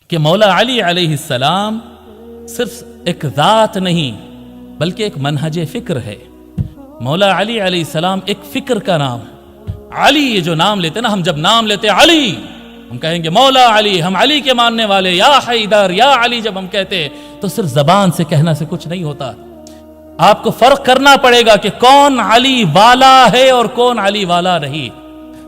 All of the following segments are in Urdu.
کہ مولا علی علیہ السلام صرف ایک ذات نہیں بلکہ ایک منہج فکر ہے۔ مولا علی علیہ السلام ایک فکر کا نام ہے۔ علی یہ جو نام لیتے نا، ہم جب نام لیتے علی، ہم کہیں گے مولا علی، ہم علی کے ماننے والے، یا حیدر یا علی جب ہم کہتے ہیں تو صرف زبان سے کہنا سے کچھ نہیں ہوتا، آپ کو فرق کرنا پڑے گا کہ کون علی والا ہے اور کون علی والا نہیں۔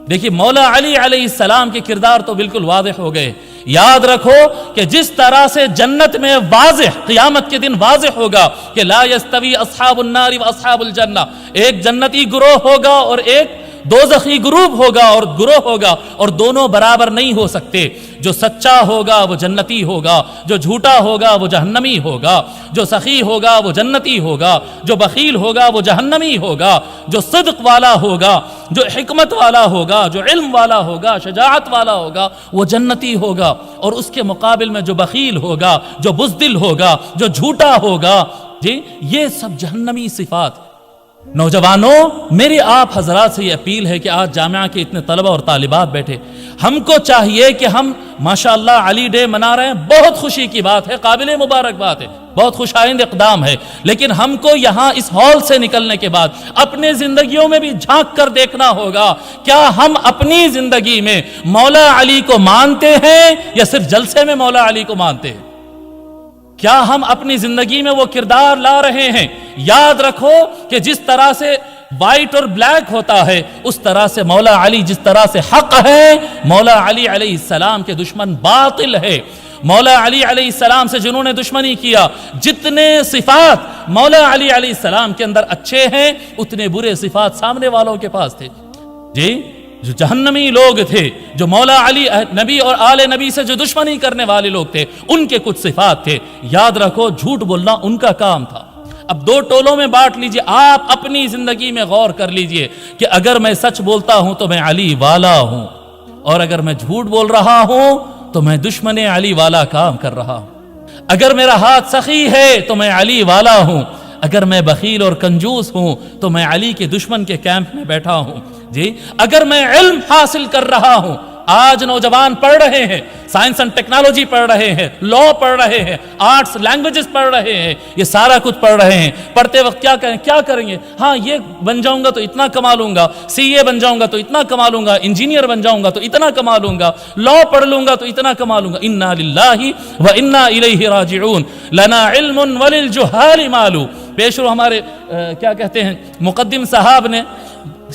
دیکھیے مولا علی علیہ السلام کے کردار تو بالکل واضح ہو گئے۔ یاد رکھو کہ جس طرح سے جنت میں واضح قیامت کے دن واضح ہوگا کہ لا یستوی اصحاب النار و اصحاب الجنہ، ایک جنتی گروہ ہوگا اور ایک دوزخی گروپ ہوگا اور گروہ ہوگا، اور دونوں برابر نہیں ہو سکتے۔ جو سچا ہوگا وہ جنتی ہوگا، جو جھوٹا ہوگا وہ جہنمی ہوگا، جو سخی ہوگا وہ جنتی ہوگا، جو بخیل ہوگا وہ جہنمی ہوگا، جو صدق والا ہوگا، جو حکمت والا ہوگا، جو علم والا ہوگا، شجاعت والا ہوگا وہ جنتی ہوگا، اور اس کے مقابل میں جو بخیل ہوگا، جو بزدل ہوگا، جو جھوٹا ہوگا، جی یہ سب جہنمی صفات۔ نوجوانوں، میری آپ حضرات سے یہ اپیل ہے کہ آج جامعہ کے اتنے طلبہ اور طالبات بیٹھے، ہم کو چاہیے کہ ہم ماشاءاللہ علی ڈے منا رہے ہیں، بہت خوشی کی بات ہے، قابل مبارک بات ہے، بہت خوش آئند اقدام ہے، لیکن ہم کو یہاں اس ہال سے نکلنے کے بعد اپنے زندگیوں میں بھی جھانک کر دیکھنا ہوگا، کیا ہم اپنی زندگی میں مولا علی کو مانتے ہیں یا صرف جلسے میں مولا علی کو مانتے ہیں؟ کیا ہم اپنی زندگی میں وہ کردار لا رہے ہیں؟ یاد رکھو کہ جس طرح سے وائٹ اور بلیک ہوتا ہے، اس طرح سے مولا علی جس طرح سے حق ہے، مولا علی علیہ السلام کے دشمن باطل ہے۔ مولا علی علیہ السلام سے جنہوں نے دشمنی کیا، جتنے صفات مولا علی علیہ السلام کے اندر اچھے ہیں، اتنے برے صفات سامنے والوں کے پاس تھے۔ جی جو جہنمی لوگ تھے، جو مولا علی نبی اور آل نبی سے جو دشمنی کرنے والے لوگ تھے، ان کے کچھ صفات تھے۔ یاد رکھو جھوٹ بولنا ان کا کام تھا۔ اب دو ٹولوں میں بانٹ لیجئے، آپ اپنی زندگی میں غور کر لیجئے کہ اگر میں سچ بولتا ہوں تو میں علی والا ہوں، اور اگر میں جھوٹ بول رہا ہوں تو میں دشمن علی والا کام کر رہا ہوں۔ اگر میرا ہاتھ سخی ہے تو میں علی والا ہوں، اگر میں بخیل اور کنجوس ہوں تو میں علی کے دشمن کے کیمپ میں بیٹھا ہوں۔ جی اگر میں علم حاصل کر رہا ہوں، آج نوجوان پڑھ رہے ہیں، سائنس اینڈ ٹیکنالوجی پڑھ رہے ہیں، لا پڑھ رہے ہیں، آرٹس لینگویجز پڑھ رہے ہیں، یہ سارا کچھ پڑھ رہے ہیں۔ پڑھتے وقت کیا کریں گے؟ ہاں یہ بن جاؤں گا تو اتنا کما لوں گا، سی اے بن جاؤں گا تو اتنا کما لوں گا، انجینئر بن جاؤں گا تو اتنا کما لوں گا، لا پڑھ لوں گا تو اتنا کما لوں گا۔ انا للہ و انا الیہ راجعون، لنا علم وللجہال مال۔ پیشرو ہمارے کیا کہتے ہیں مقدم صاحب نے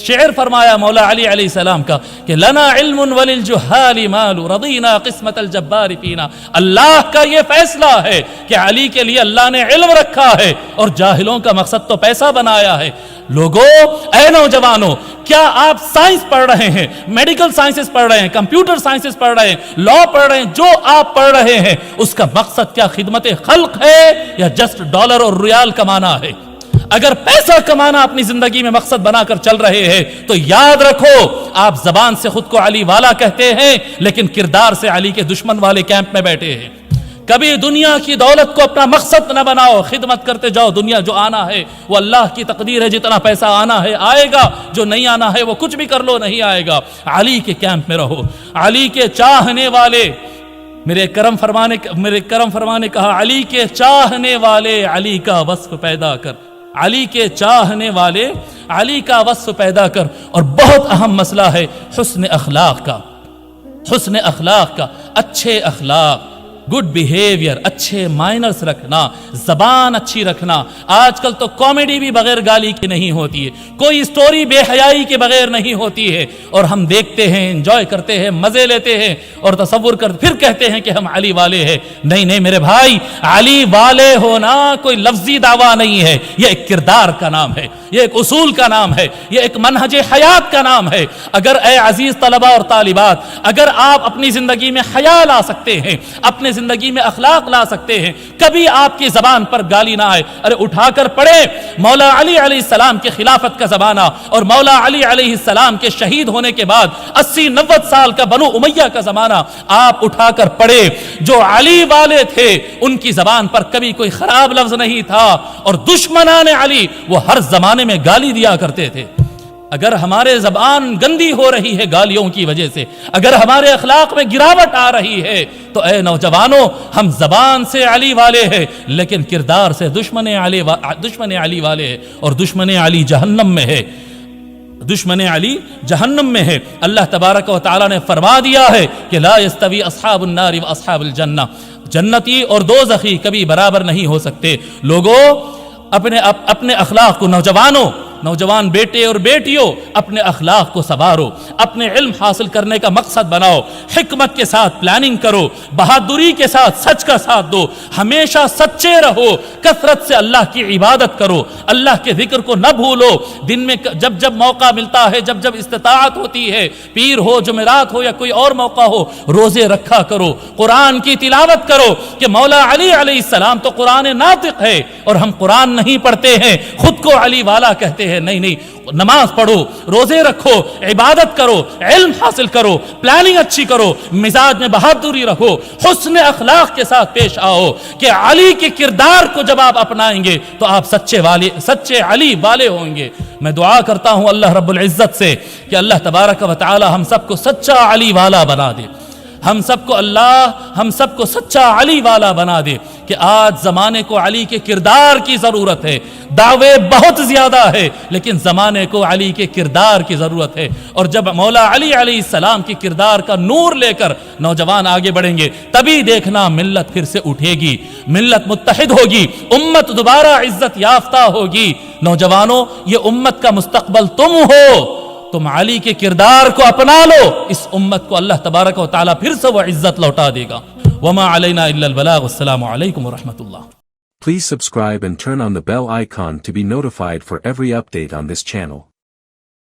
شعر فرمایا مولا علی علیہ السلام کا کہ لنا علم وللجہال مال رضینا قسمت الجبار فینا۔ اللہ کا یہ فیصلہ ہے کہ علی کے لیے اللہ نے علم رکھا ہے اور جاہلوں کا مقصد تو پیسہ بنایا ہے۔ لوگوں، اے نوجوانوں، کیا آپ سائنس پڑھ رہے ہیں، میڈیکل سائنسز پڑھ رہے ہیں، کمپیوٹر سائنسز پڑھ رہے ہیں، لا پڑھ رہے ہیں، جو آپ پڑھ رہے ہیں اس کا مقصد کیا خدمت خلق ہے یا جسٹ ڈالر اور ریال کمانا ہے؟ اگر پیسہ کمانا اپنی زندگی میں مقصد بنا کر چل رہے ہیں تو یاد رکھو آپ زبان سے خود کو علی والا کہتے ہیں لیکن کردار سے علی کے دشمن والے کیمپ میں بیٹھے ہیں۔ کبھی دنیا کی دولت کو اپنا مقصد نہ بناؤ، خدمت کرتے جاؤ۔ دنیا جو آنا ہے وہ اللہ کی تقدیر ہے، جتنا پیسہ آنا ہے آئے گا، جو نہیں آنا ہے وہ کچھ بھی کر لو نہیں آئے گا۔ علی کے کیمپ میں رہو، علی کے چاہنے والے، میرے کرم فرمانے کہا علی کے چاہنے والے علی کا وصف پیدا کر، علی کے چاہنے والے علی کا وصف پیدا کر۔ اور بہت اہم مسئلہ ہے حسن اخلاق کا، حسن اخلاق کا، اچھے اخلاق، گڈ بیہیویئر، اچھے مائنرز رکھنا، زبان اچھی رکھنا۔ آج کل تو کامیڈی بھی بغیر گالی کی نہیں ہوتی ہے، کوئی سٹوری بے حیائی کے بغیر نہیں ہوتی ہے، اور ہم دیکھتے ہیں، انجوائے کرتے ہیں، مزے لیتے ہیں اور تصور کر پھر کہتے ہیں کہ ہم علی والے ہیں۔ نہیں میرے بھائی، علی والے ہونا کوئی لفظی دعویٰ نہیں ہے، یہ ایک کردار کا نام ہے، یہ ایک اصول کا نام ہے، یہ ایک منہج حیات کا نام ہے۔ اگر اے عزیز طلبہ اور طالبات، اگر آپ اپنی زندگی میں حیا لا سکتے ہیں، اپنے زندگی میں اخلاق لا سکتے ہیں، کبھی آپ کی زبان پر گالی نہ آئے۔ ارے اٹھا کر پڑھے مولا علی علیہ السلام کے خلافت کا زمانہ اور مولا علی علیہ السلام کے شہید ہونے کے بعد 80-90 سال کا بنو امیہ کا زمانہ آپ اٹھا کر پڑھے۔ جو علی والے تھے ان کی زبان پر کبھی کوئی خراب لفظ نہیں تھا، اور دشمنان علی وہ ہر زمانے میں گالی دیا کرتے تھے۔ اگر ہمارے زبان گندی ہو رہی ہے گالیوں کی وجہ سے، اگر ہمارے اخلاق میں گراوٹ آ رہی ہے، تو اے نوجوانوں، ہم زبان سے علی والے ہیں لیکن کردار سے دشمن علی والے ہیں، اور دشمن علی جہنم میں ہے، دشمن علی جہنم میں ہے۔ اللہ تبارک و تعالی نے فرما دیا ہے کہ لا یستوی اصحاب النار و اصحاب الجنہ، جنتی اور دوزخی کبھی برابر نہیں ہو سکتے۔ لوگوں، اپنے اخلاق کو، نوجوان بیٹے اور بیٹیوں، اپنے اخلاق کو سنوارو، اپنے علم حاصل کرنے کا مقصد بناؤ، حکمت کے ساتھ پلاننگ کرو، بہادری کے ساتھ سچ کا ساتھ دو، ہمیشہ سچے رہو، کثرت سے اللہ کی عبادت کرو، اللہ کے ذکر کو نہ بھولو، دن میں جب موقع ملتا ہے، جب استطاعت ہوتی ہے، پیر ہو، جمعرات ہو یا کوئی اور موقع ہو، روزے رکھا کرو، قرآن کی تلاوت کرو، کہ مولا علی علیہ السلام تو قرآن ناطق ہے اور ہم قرآن نہیں پڑھتے ہیں، خود کو علی والا کہتے ہیں۔ نہیں، نماز پڑھو، روزے رکھو، عبادت کرو، علم حاصل کرو، پلاننگ اچھی کرو، مزاج میں بہادری رکھو، حسن اخلاق کے ساتھ پیش آؤ، کہ علی کے کردار کو جب آپ اپنائیں گے تو آپ سچے علی والے ہوں گے۔ میں دعا کرتا ہوں اللہ رب العزت سے کہ اللہ تبارک و تعالی ہم سب کو سچا علی والا بنا دے، ہم سب کو سچا علی والا بنا دے، کہ آج زمانے کو علی کے کردار کی ضرورت ہے، دعوے بہت زیادہ ہے لیکن زمانے کو علی کے کردار کی ضرورت ہے، اور جب مولا علی علیہ السلام کی کردار کا نور لے کر نوجوان آگے بڑھیں گے، تبھی دیکھنا ملت پھر سے اٹھے گی، ملت متحد ہوگی، امت دوبارہ عزت یافتہ ہوگی۔ نوجوانوں، یہ امت کا مستقبل تم ہو، تم علی کے کردار کو اپنا لو، اس امت کو اللہ تبارک و تعالی پھر سے وہ عزت لوٹا دے گا۔ وما علینا الا البلاغ۔ السلام علیکم ورحمۃ اللہ۔ Please subscribe and turn on the bell icon to be notified for every update on this channel.